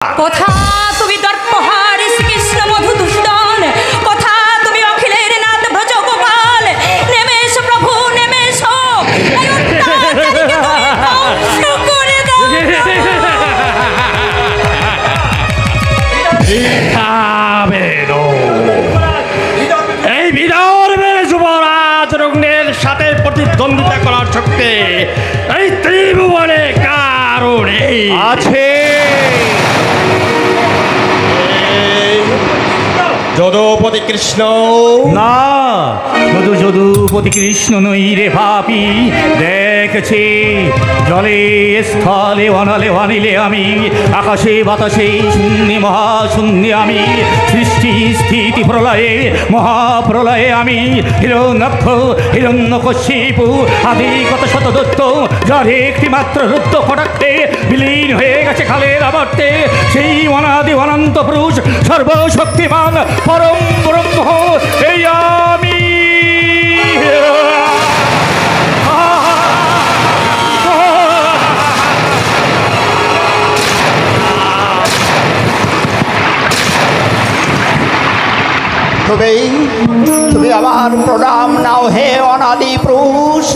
কথা তুমি দর্পহারি শ্রীকৃষ্ণ মধুদূষণ, কথা তুমি অখিলের নাথ ব্রজ গোপাল। নেমে এসো প্রভু, নেমে এসো, এই অত্যাচারীকে তুমি ধ্বংস করে দাও। এই বিদর্ভের যুবরাজ রুগ্নের সাথে প্রতিদ্বন্দ্বিতা করার শক্তি এই ত্রিভুবনে কারণ আছে। যদুপতি কৃষ্ণ না, যদুপতি কৃষ্ণ নই রে ভাবি। দেখেছি জলে স্থলে অনালে অনিলে আমি, আকাশে বাতাসে শূন্যে মহাশূন্যে আমি, সৃষ্টি স্থিতি প্রলয়ে মহাপ্রলয়ে আমি, হিরণ্যাক্ষ হিরণ্যকশিপু আদি কত শতদত্ত, যার একটি মাত্র রুদ্র কটাক্ষে বিলীন হয়ে গেছে কালের আবর্তে। সেই অনাদি অনন্ত পুরুষ সর্বশক্তিমান পরম ব্রহ্ম এই আমি। তুমি আমার প্রণাম নাও হে অনাদি পুরুষ।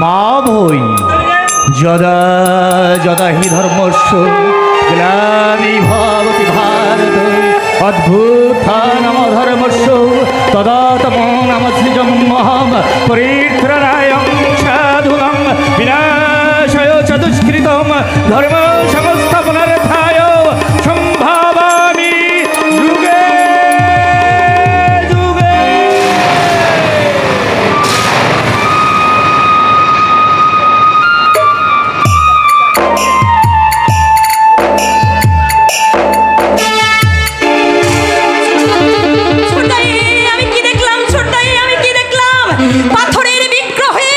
মা ভৈ যদা যদা হি ধর্মস্য গ্লানি ভবতি ভারত, অদ্ভুতানাম ধর্মস্য তদা তমোনাম সৃজমহম পরিত্রাণায়ং সাধুনাং বিনাশায় চ দুষ্কৃতম ধর্ম সংস্থাপনার্থায় সম্ভাবামি যুগে যুগে। পাথরের বিগ্রহে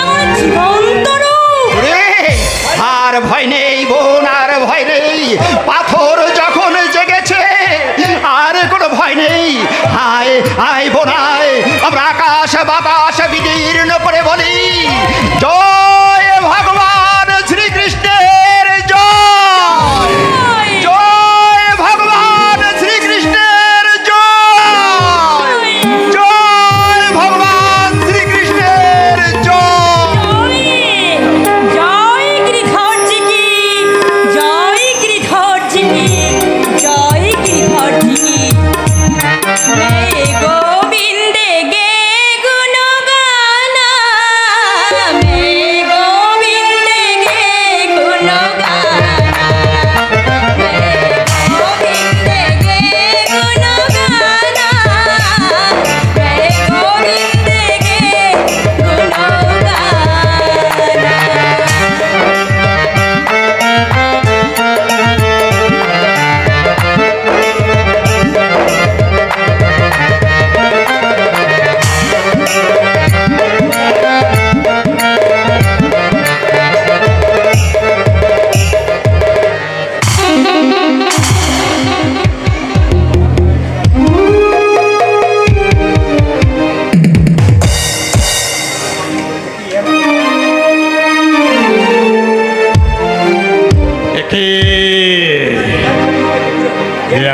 আমার জীবন্ত রূপ। আর ভয় নেই বোন, আর ভয় নেই। পাথর যখন জেগেছে আর কোনো ভয় নেই। আয় আয় বোন আয়, আমরা আকাশ বাতাস বিদীর্ণ করে বলি জয় ভগবান শ্রীকৃষ্ণের জয়, জয় ভগবান শ্রীকৃষ্ণের জয়, জয় ভগবান শ্রীকৃষ্ণের জয়। জয় গিরিধরজি কি, জয় গিরিধরজি কি, জয় গিরিধরজি কি। হে গোবিন্দে গে গুণগান, হে গোবিন্দে গে গুণগান, হে গোবিন্দে গে গুণগান, হে গোবিন্দে গে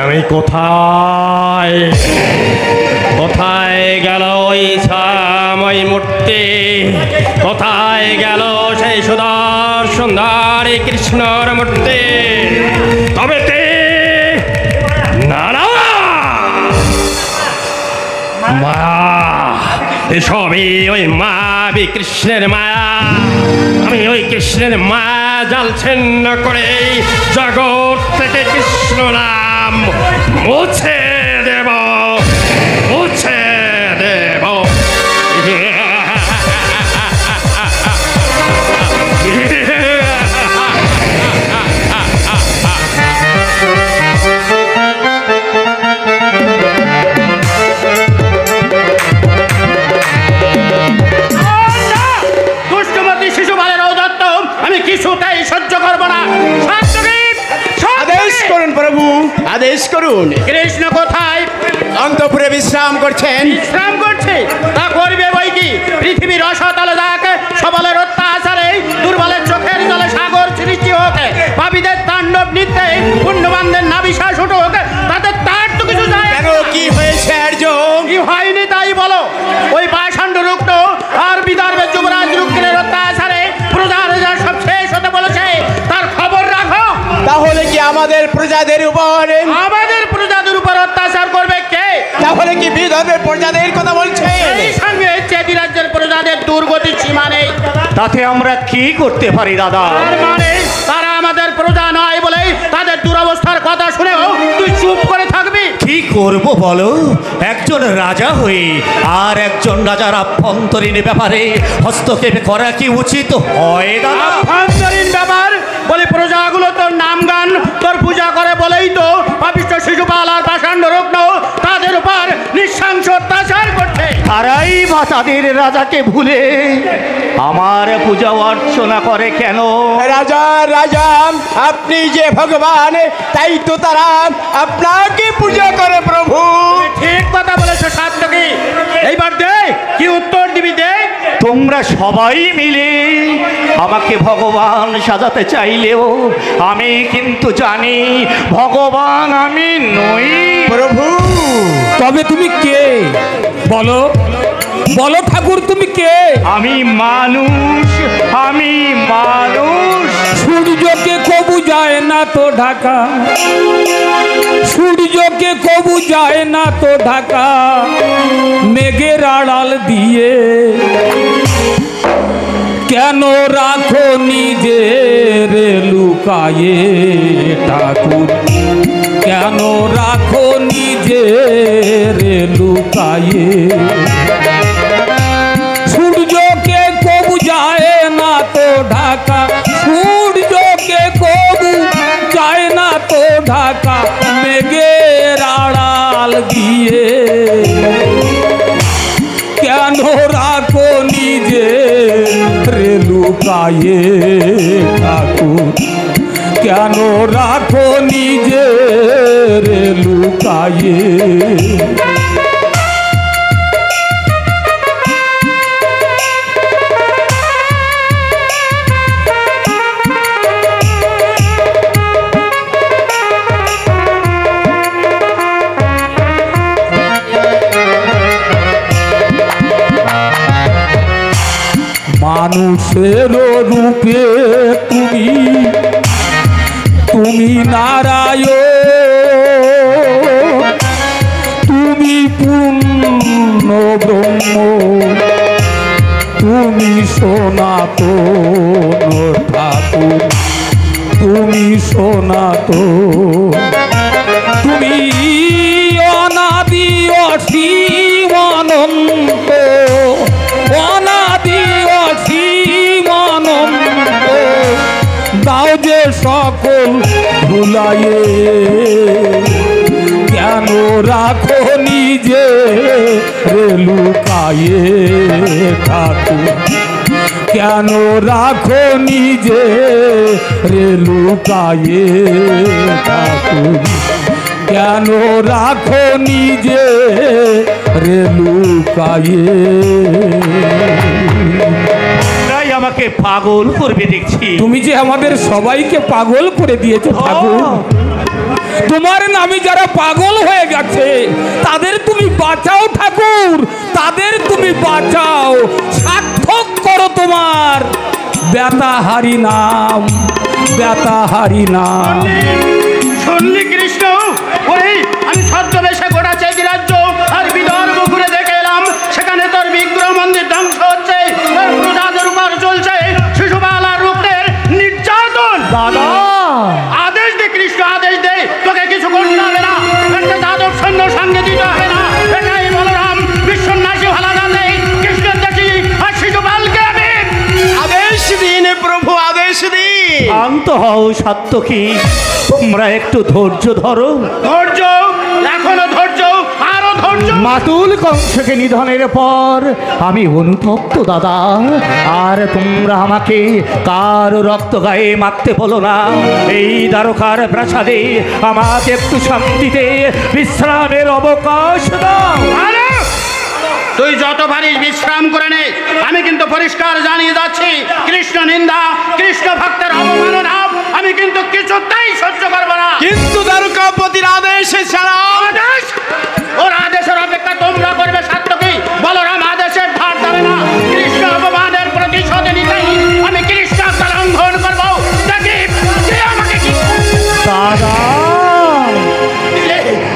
আমি কোথায় কোথায় গেল ওই ছাময় মূর্তি, কোথায় গেল সেই সুন্দরী কৃষ্ণর মূর্তি? তবে তে না না মায়া, এসবই ওই মায়াবী কৃষ্ণের মায়া। আমি ওই কৃষ্ণের মায়া জাল ছিন্ন করে জগৎ থেকে কৃষ্ণ নাম মুছে দেব, মুছে দেব। দুষ্টমতি শিশু বালের ঔদত্ত আমি কিছুতেই সহ্য করবো না। আদেশ করুন প্রভু, আদেশ করুন। আসুন। কৃষ্ণ কোথায়? অন্তপুরে বিশ্রাম করছেন। বিশ্রাম করছে, তা করবে বই কি? পৃথিবীর অসতল যাক, সবলের অত্যাচারে দুর্বলের চোখের জলে সাগর সৃষ্টি হোক, পাপীদের তাণ্ডব নৃত্যে পুণ্যবানদের নাভিশ্বাস উঠুক, তাদের তার তো কিছু যায় কেন, কি হয়েছে অর্জুন? কি হয়নি তাই বলো। ওই পাষাণ্ড রুগ্ন আর বিদর্ভের যুবরাজ রুগ্নের অত্যাচারে প্রজার সব শেষ হতে বলেছে, তার খবর রাখো। তাহলে কি আমাদের প্রজাদের উপর? আমাদের প্রজাদের উপর অত্যাচার করবে কে? তাহলে কি বিদর্ভের প্রজাদের কথা বলছেন? এই সঙ্গে চেদি রাজ্যের প্রজাদের দুর্গতির সীমা নেই। তাতে আমরা কি করতে পারি দাদা? তার মানে তারা আমাদের প্রজা নয় বলে তাদের দুরবস্থার কথা শুনেও তুই চুপ করে থাকবি? কি করব বলো? একজন রাজা হয়ে আর একজন রাজার আভ্যন্তরীণ ব্যাপারে হস্তক্ষেপ করা কি উচিত হয় দাদা? আভ্যন্তরীণ ব্যাপার বলে প্রজাগুলো তোর নাম গান তোর পূজা করে বলেই তো পাপিষ্ঠ শিশুপাল আর পাষাণ্ড রুগ্ন তাদের উপর নৃশংস অত্যাচার করছে। তারাই বা তাদের রাজাকে ভুলে আমার পূজা অর্চনা করে কেন? রাজা রাজা আপনি যে ভগবান, তাই তো তারা আপনাকে পূজা করে প্রভু। ঠিক কথা বলেছো সাত্তকী। এইবার দে, কি উত্তর দিবি দে। তোমরা সবাই মিলে আমাকে ভগবান সাজাতে চাইলেও আমি কিন্তু জানি ভগবান আমি নই প্রভু। তবে তুমি কে বলো, বলো ঠাকুর তুমি কে? আমি মানুষ, আমি মানুষ। সূর্যকে কবু যায় না তো ঢাকা, সূর্যকে কবু যায় না তো ঢাকা, মেঘের আড়াল দিয়ে কেন রাখো নিজের লুকায়ে ঠাকুর, কেন রাখো নিজের লুকায়ে? সূর্যকে কবু যায় না তো ঢাকা, সূর্যকে কবু যায় না তো ঢাকা, মেঘের আড়াল দিয়ে কেন রাখো নিজের লুকায়ে ঠাকুর, কেন রাখো নিজের লুকায়ে? মানুষের রূপে তুমি, তুমি নারায়ণ, তুমি পূর্ণ ব্রহ্ম, তুমি সনাতন ঠাকুর, তুমি সনাতন, তুমি অনাদি অসীম অনন্ত, অনাদি অসীম অনন্ত, দাও যে সকল ভুলায়ে, কেন রাখো নিজে লুকায়ে ঠাকুর, কেন রাখো নিজে লুকায়ে ঠাকুর, কেন রাখো নিজে লুকায়ে? তাই আমাকে পাগল করবে দেখছি। তুমি যে আমাদের সবাইকে পাগল করে দিয়েছো ঠাকুর, তোমার নামে যারা পাগল হয়ে গেছে তাদের তুমি বাঁচাও ঠাকুর, তাদের তুমি বাঁচাও, সার্থক করো তোমার ব্যথাহারি নাম, ব্যথাহারি নাম। শুনলি কৃষ্ণ? ওই আমি ছদ্মবেশে গোটা চেদি রাজ্য আর বিদর্ভ ঘুরে দেখে এলাম, সেখানে তোর বিগ্রহ মন্দির ধ্বংস হচ্ছে, তোর প্রজাদের উপর চলছে শিশুপাল আর রুগ্নের নির্যাতন। দাদা আদেশ দে কৃষ্ণ, আদেশ দে, তোকে কিছু করতে হবে না, একটা যাদব সৈন্য সঙ্গে দিতে হবে না। এটাই বলরাম বিশ্বনাশী ভালাগাতে কৃষ্ণের দেখি আর শিশুপালকে আমি আদেশ দিন প্রভু, আদেশ দিন। শান্ত হও সাত্তকী, তোমরা একটু ধৈর্য ধরো। ধৈর্য, এখনো ধৈর্য, আরো ধৈর্য। মাতুল কংসকে নিধনের পর আমি অনুতপ্ত দাদা। আর তোমরা আমাকে কার রক্ত গায়ে মারতে বলো না। এই দ্বারকার প্রাসাদে আমাকে একটু শান্তিতে বিশ্রামের অবকাশ দাও। তুই যত পারিস বিশ্রাম করে নে। আমি কিন্তু পরিষ্কার জানিয়ে যাচ্ছি, কৃষ্ণ নিন্দা, কৃষ্ণ ভক্তের অবমাননা আমি কিন্তু কিছুতেই সহ্য করবো না। কিন্তু দ্বারকাপতির আদেশ ছাড়া আদেশ, ওর আদেশের অপেক্ষা তোমরা করবে সাত্যকী। বলরাম আদেশের ধার দেবে না। কৃষ্ণ অপমানের প্রতিশোধ নিতেই আমি কৃষ্ণ লঙ্ঘন করবো। দেখি কে আমাকে কি দাদা,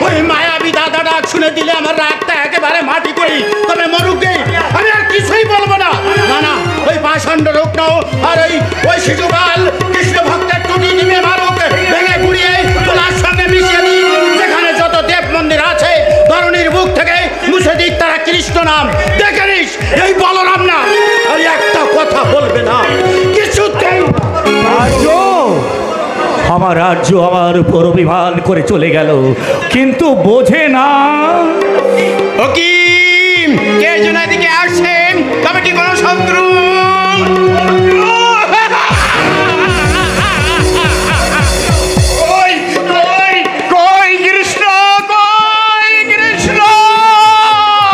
ওই মায়াবী দাদাটা শুনে দিলে আমার রাগটা একেবারে মাটি করি। তবে মরুকে আমি আর কিছুই বলবো না। না না, ওই পাষণ্ড রুগ্ন আর ওই শিশুপাল কৃষ্ণ ভক্তের টুটি নিমে মারুক, ভেঙে গুড়িয়ে তোলার সঙ্গে মিশিয়ে দিই। যেখানে যত দেব মন্দির আছে ধরণীর বুক থেকে মুছে দিক তারা কৃষ্ণ নাম। দেখে নিস এই বলরাম না আর একটা কথা বলবে না কিছুতেই। আমার রাজ্য আমার উপর অভিমান করে চলে গেল, কিন্তু বোঝে না। ও কি কে যেন এদিকে আসছেন? তবে কি কোনো শত্রু?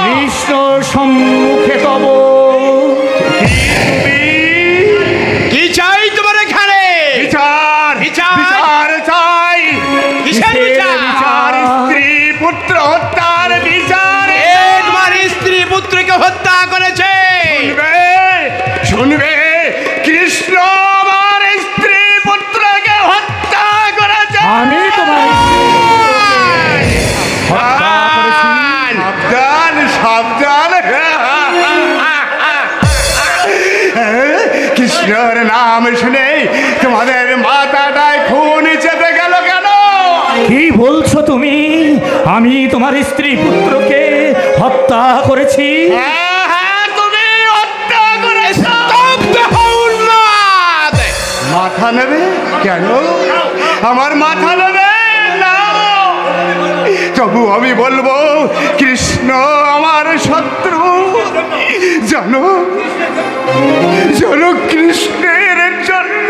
কৃষ্ণ সম্মুখে তব। কি চাই তোমার এখানে? বিচার বিচার? বিচার চাই। কিসের বিচার? স্ত্রী পুত্র হত্যার বিচার। এ তোমার স্ত্রী পুত্রকে হত্যা করেছে। শুনবে, কৃষ্ণ আমার স্ত্রী পুত্রকে হত্যা করেছে। আমি তোমার সাবধান সাবধান। কৃষ্ণর নাম শুনে তোমাদের মাথাটায় খুন চেপে গেল কেন? কি বলছো তুমি? আমি তোমার স্ত্রী পুত্রকে হত্যা করেছি? তুমি হত্যা করেছ। স্তব্ধ হও উন্মাদ! মাথা নেবে কেন? আমার মাথা নেবে না। তবু আমি বলবো, কৃষ্ণ আমার শত্রু। জানো জানো, কৃষ্ণের জন্য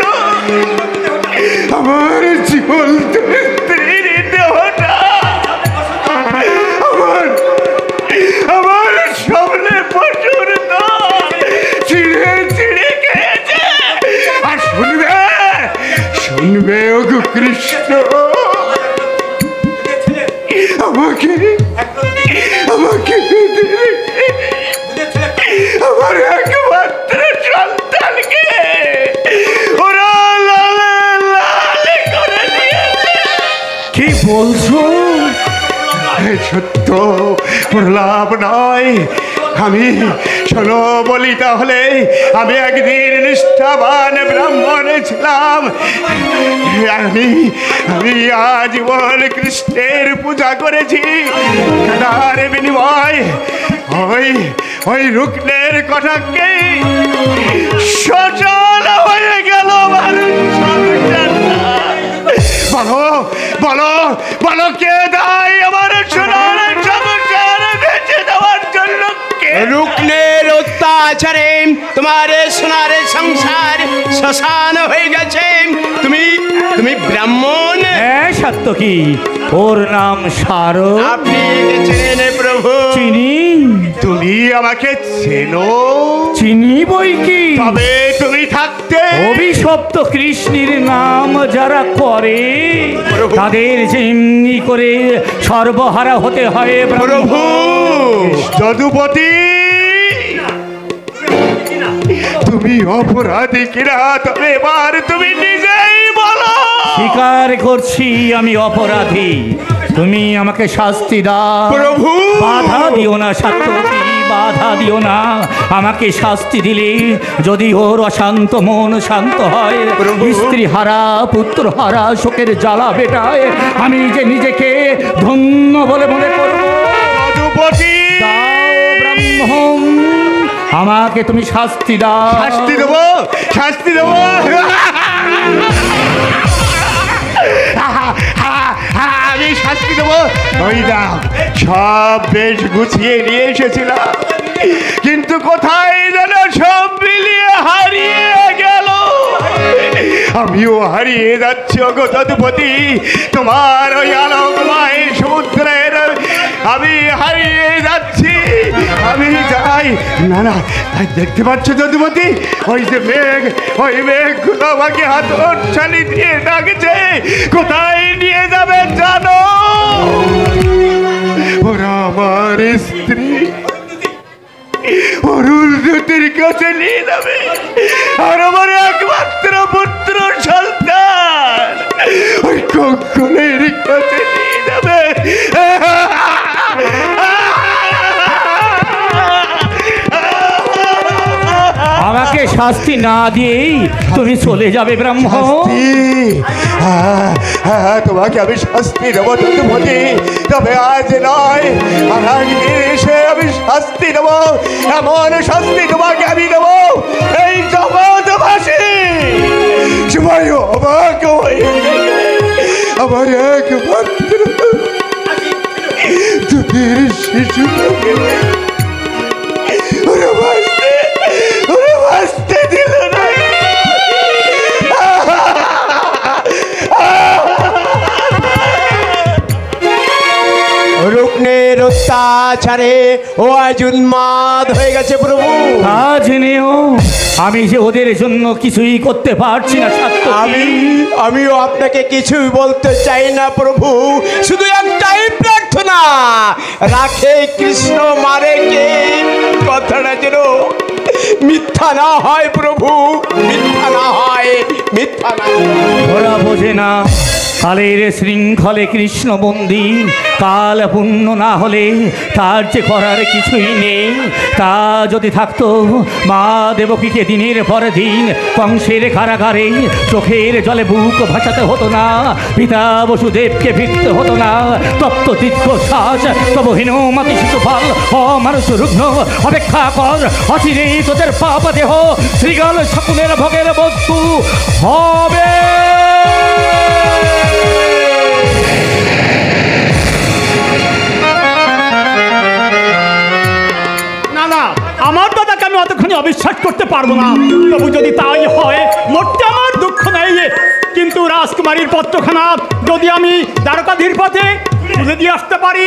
আমার জীবন স্ত্রীর দেহটা আমার সামনে পশুর চিড়ে চিড়ে খেয়েছে। আর শুনবে ওগো কৃষ্ণ, আমাকে আমার একমাত্র সন্তানকে ওরা লালে লালে করে দিয়েছে। কি বলছো? সত্য প্রলাপ নয়। আমি শোনো বলি তাহলে, আমি একদিন নিষ্ঠাবান ব্রাহ্মণ ছিলাম। আমি আজীবন কৃষ্ণের পূজা করেছি। তার বিনিময় ওই রুগ্নের কথাকে সচল হয়ে গেল মানুষ সংসারটা। বলো বলো বলো, কে দায় আমার সোনার সংসার বেঁচে দেওয়ার জন্য? রুগ্নের অত্যাচারে তোমার সোনার সংসার শ্মশান হয়ে গেছে। তুমি ব্রাহ্মণ? হ্যাঁ সাত্যকী, ওর নাম সারো। আপনি একে চেনেন প্রভু? চিনি। তুমি আমাকে চেনো? চিনি বই কি। তবে তুমি থাকতে অভিশপ্ত কৃষ্ণের নাম যারা করে তাদের যেমনি করে সর্বহারা হতে হয়। প্রভু যদুপতি, তুমি অপরাধী কিনা? তবে এবার তুমি নিজেই বলো। স্বীকার করছি আমি অপরাধী। তুমি আমাকে শাস্তি দাও প্রভু। বাধা দিও না সাত্যকী, বাধা দিও না। আমাকে শাস্তি দিলে যদি ওর অশান্ত মন শান্ত হয়, স্ত্রী হারা পুত্র হারা শোকের জ্বালা বেটায় আমি যে নিজেকে ধন্য বলে মনে করব। যদুপতি, দাও ব্রাহ্মণ, আমাকে তুমি শাস্তি দাও। শাস্তি দেবো, শাস্তি দেবো। আমি শাস্তি দেবো। ওই না, সব বেশ গুছিয়ে নিয়ে এসেছিলাম, কিন্তু কোথায় যেন সব মিলিয়ে হারিয়ে গেল। আমিও হারিয়ে যাচ্ছি ওগো যদুপতি, তোমার ওই আলোকময় সমুদ্রের আমি হারিয়ে যাচ্ছি। আমি যাই না না, দেখতে পাচ্ছ যদুপতি, ওই যে মেঘ, ওই মেঘগুলো আমাকে হাতছানি দিয়ে ডাকছে। কোথায় নিয়ে যাবে জানো? ওরা আমার স্ত্রী অরুন্ধতির কাছে নিয়ে যাবে, আর আমার একমাত্র পুত্র সন্তান ওই কঙ্কনের কাছে নিয়ে যাবে। আমাকে শাস্তি না দিয়েই তুমি চলে যাবে ব্রাহ্মণ? তোমাকে আমি শাস্তি দেবো যদুপতি, তবে আজ নয়, আর একদিন এসে আমি শাস্তি দেবো। এমন শাস্তি তোমাকে আমি দেবো, এই জগৎবাসী সবাই অবাক হয়ে আমার একমাত্র দুধের শিশুটাকে ওরা বাঁচতে দিল না। রুগ্নের অত্যাচারে ও আজ উন্মাদ হয়ে গেছে প্রভু। আজ নেও আমি যে ওদের জন্য কিছুই করতে পারছি না সাত্যকী। আমিও আপনাকে কিছুই বলতে চাই না প্রভু, শুধু একটাই প্রার্থনা, রাখে কৃষ্ণ মারে কে, কথাটা যেন মিথ্যা না হয় প্রভু, মিথ্যা না হয়, মিথ্যা না। ওরা বোঝে না কালের শৃঙ্খলে কৃষ্ণ বন্দী, কাল পূর্ণ না হলে তার যে করার কিছুই নেই। তা যদি থাকতো, মা দেবকীকে দিনের পর দিন কংসের কারাগারে চোখের জলে বুক ভাসাতে হতো না, পিতা বসুদেবকে ফিরতে হতো না। তপ্ত দীর্ঘ শ্বাস তবু হীনমতি শিশুপাল অমানুষ রুগ্ন অপেক্ষা কর, অচিরে তোদের পাপ দেহ শ্রীগাল শকুনের ভোগের বস্তু হবে। না না, আমার দাদাকে আমি অতক্ষণে অবিশ্বাস করতে পারবো না। তবু যদি তাই হয়, মোটে আমার দুঃখ নেই, কিন্তু রাজকুমারীর পত্রখানা যদি আমি দ্বারকাধীর পথে তুলে দিয়ে আসতে পারি।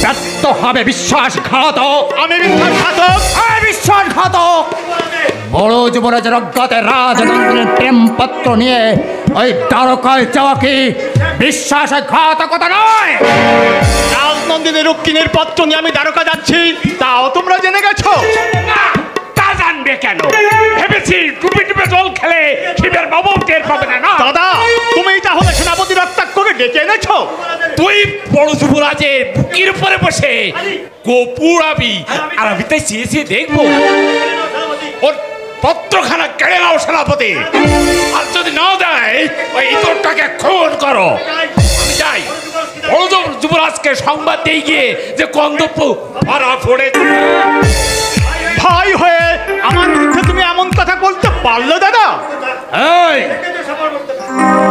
ব্যর্থ হবে বিশ্বাসঘাতক। আমি বিশ্বাসঘাতক? বিশ্বাসঘাতক। বড় যুবরাজের অজ্ঞাতে রাজনন্দিনীর প্রেমপত্র নিয়ে ওই দ্বারকায় যাওয়া কি বিশ্বাসঘাতকতা নয়? রাজনন্দিনীর রুক্মিণীর পত্র নিয়ে আমি দ্বারকা যাচ্ছি, তাও তোমরা জেনে গেছো? তা জানবে কেন? ভেবেছি ডুবে ডুবে জল খেলে শিবের বাবু টের পাবে না। দাদা, তুমি তাহলে সেনাপতি রক্তাক্ষকে ডেকে এনেছো? তুই বড় যুবরাজের বুকের উপরে বসে গোপুরাবি, আর আমি তাই চেয়েছি দেখবো ওর পত্রখানা কেড়ে নাও সেনাপতি, আর যদি না দেয় ওই ইতরটাকে খুন করো। আমি যাই বড় যুবরাজকে সংবাদ দিয়ে গিয়ে যে কন্দপ্পু মারা পড়ে। ভাই হয়ে আমার বিরুদ্ধে তুমি এমন কথা বলতে পারলে দাদা? এই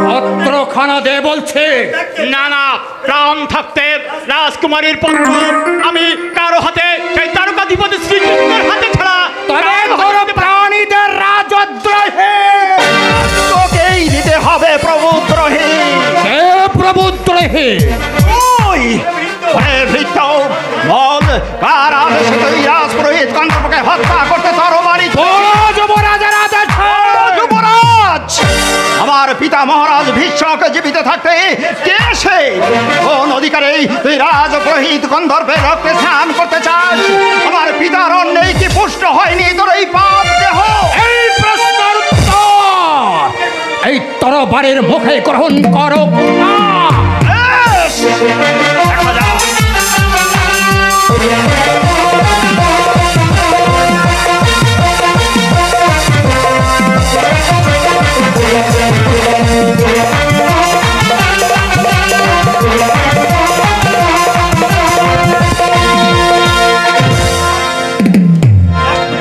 পত্রখানা দে বলছে। না না, প্রাণ থাকতে রাজকুমারীর পত্র আমি কারো হাতে, সেই তারকাধিপতি শ্রীকৃষ্ণের হাতে ছাড়া প্রাণীদের রাজদ্রোহে তোকেই দিতে হবে প্রভুদ্রোহে। প্রভুদ্রোহে ওই বল কার আদেশে তুই রাজপুরোহিত কন্দর্পকে হত্যা করতে তরবারি? যুবরাজ, আমার পিতা মহারাজ ভীষ্মকে জীবিত থাকতে কে সে? কোন অধিকারে তুই রাজপুরোহিত গন্ধর্বের রক্তে স্নান করতে চাস? আমার পিতার অন্যেই কি পুষ্ট হয়নি তোর এই পাপ দেহ? এই প্রশ্নের উত্তর এই তরবারের মুখে গ্রহণ করো। দেখা যাক।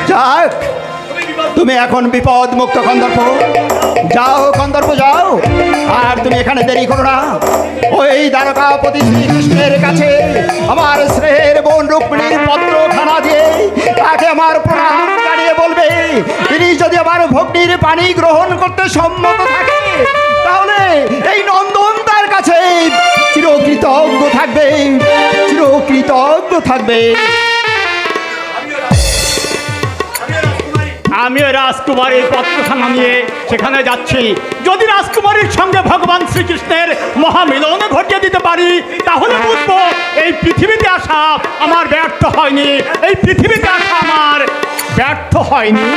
যাক, তুমি এখন বিপদ মুক্ত কন্দর্প। যাও কন্দর্প যাও, আর তুমি এখানে দেরি করো না, ওই দ্বারকাপতি শ্রীকৃষ্ণের কাছে আমার শ্রেয়ের বোন রুক্মিণীর পত্রখানা দিয়ে তাকে আমার প্রণাম জানিয়ে বলবে, তিনি যদি আমার ভগ্নির পানি গ্রহণ করতে সম্মত থাকে তাহলে এই নন্দন তার কাছে চিরকৃতজ্ঞ থাকবে, চিরকৃতজ্ঞ থাকবে। আমিও রাজকুমারীর পত্রখানা নিয়ে সেখানে যাচ্ছি। যদি রাজকুমারীর সঙ্গে ভগবান শ্রীকৃষ্ণের মহামিলন ঘটিয়ে দিতে পারি তাহলে বুঝবো এই পৃথিবীতে আসা আমার ব্যর্থ হয়নি, এই পৃথিবীতে আসা আমার ব্যর্থ হয়নি।